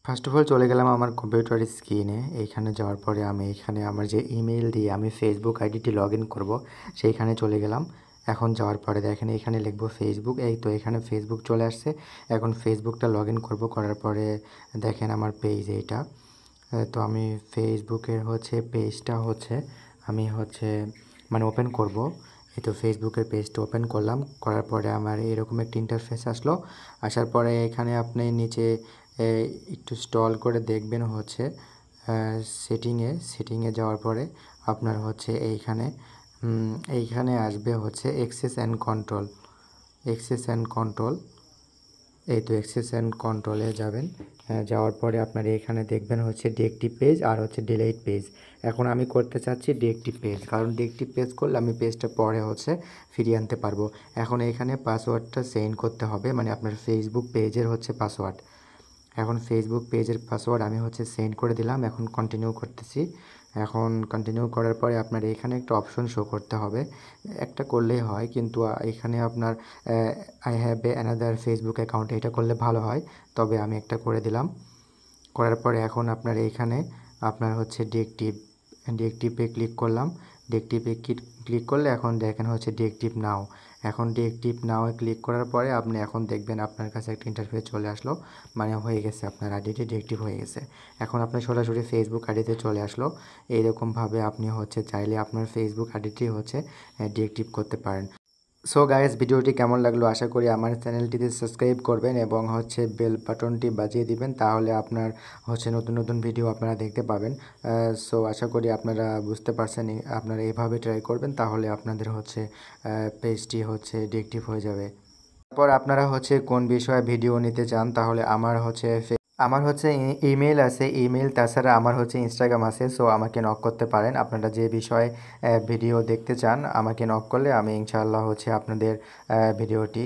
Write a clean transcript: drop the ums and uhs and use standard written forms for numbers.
First of all চলে গেলাম আমার কম্পিউটার স্ক্রিনে। এইখানে যাওয়ার পরে আমি এখানে আমার যে ইমেল দিয়ে আমি ফেসবুক আইডিটি লগ ইন করবো সেইখানে চলে গেলাম। এখন যাওয়ার পরে দেখেন এখানে লিখবো ফেসবুক, এই তো এখানে ফেসবুক চলে আসছে। এখন ফেসবুকটা লগ ইন করবো, করার পরে দেখেন আমার পেজ এইটা। তো আমি ফেসবুকের পেজটা আমি মানে ওপেন করব। এই তো ফেসবুকের পেজটা ওপেন করলাম, করার পরে আমার এরকম একটা ইন্টারফেস আসলো। আসার পরে এখানে আপনি নিচে একটু স্ক্রল করে দেখবেন সেটিংয়ে যাওয়ার পরে আপনার এইখানে আসবে অ্যাক্সেস অ্যান্ড কন্ট্রোল। এই তো অ্যাক্সেস অ্যান্ড কন্ট্রোলে যাবেন। যাওয়ার পরে আপনার এখানে দেখবেন ডিএক্টিভ পেজ আর ডিলিট পেজ। এখন আমি করতে চাচ্ছি ডিএক্টিভ পেজ, কারণ ডিএক্টিভ পেজ করলে আমি পেজটা পরে ফিরিয়ে আনতে পারবো। এখন এখানে পাসওয়ার্ডটা সেন্ড করতে হবে, মানে আপনার ফেসবুক পেজের পাসওয়ার্ড। এখন ফেসবুক পেজের পাসওয়ার্ড আমি সেন্ড করে দিলাম। এখন কন্টিনিউ করতেছি। এখন কন্টিনিউ করার পরে আপনার এখানে একটা অপশন শো করতে হবে, একটা করলেই হয়, কিন্তু এখানে আপনার I have a another Facebook account, এটা করলে ভালো হয়। তবে আমি একটা করে দিলাম। করার পরে এখন আপনার এইখানে আপনার ডিএক্টিভে ক্লিক করলাম। ডিএক্টিভে ক্লিক করলে এখন দেখেন ডিএক্টিভ নাও। এখন ডিএক্টিভ নাওয়ে ক্লিক করার পরে আপনি এখন দেখবেন আপনার কাছে একটা ইন্টারফেস চলে আসলো, মানে হয়ে গেছে, আপনার আইডিটি ডিএক্টিভ হয়ে গেছে। এখন আপনার সরাসরি ফেসবুক আইডিতে চলে আসলো। এইরকমভাবে আপনি চাইলে আপনার ফেসবুক আইডিটি ডিএক্টিভ করতে পারেন। সো গাইস, ভিডিওটি কেমন লাগলো আশা করি আমার চ্যানেলটিতে সাবস্ক্রাইব করবেন এবং বেল বাটনটি বাজিয়ে দিবেন, তাহলে আপনার নতুন নতুন ভিডিও আপনারা দেখতে পাবেন। সো আশা করি আপনারা বুঝতে পারছেন, আপনারা এইভাবে ট্রাই করবেন, তাহলে আপনাদের পেজটি ডিএক্টিভ হয়ে যাবে। তারপর আপনারা কোন বিষয়ে ভিডিও নিতে চান, তাহলে আমার ইমেল আছে, ইমেল তাছাড়া আমার ইনস্টাগ্রাম আছে। সো আমাকে নক করতে পারেন, আপনারা যে বিষয়ে ভিডিও দেখতে চান আমাকে নক করলে আমি ইনশাআল্লাহ আপনাদের ভিডিওটি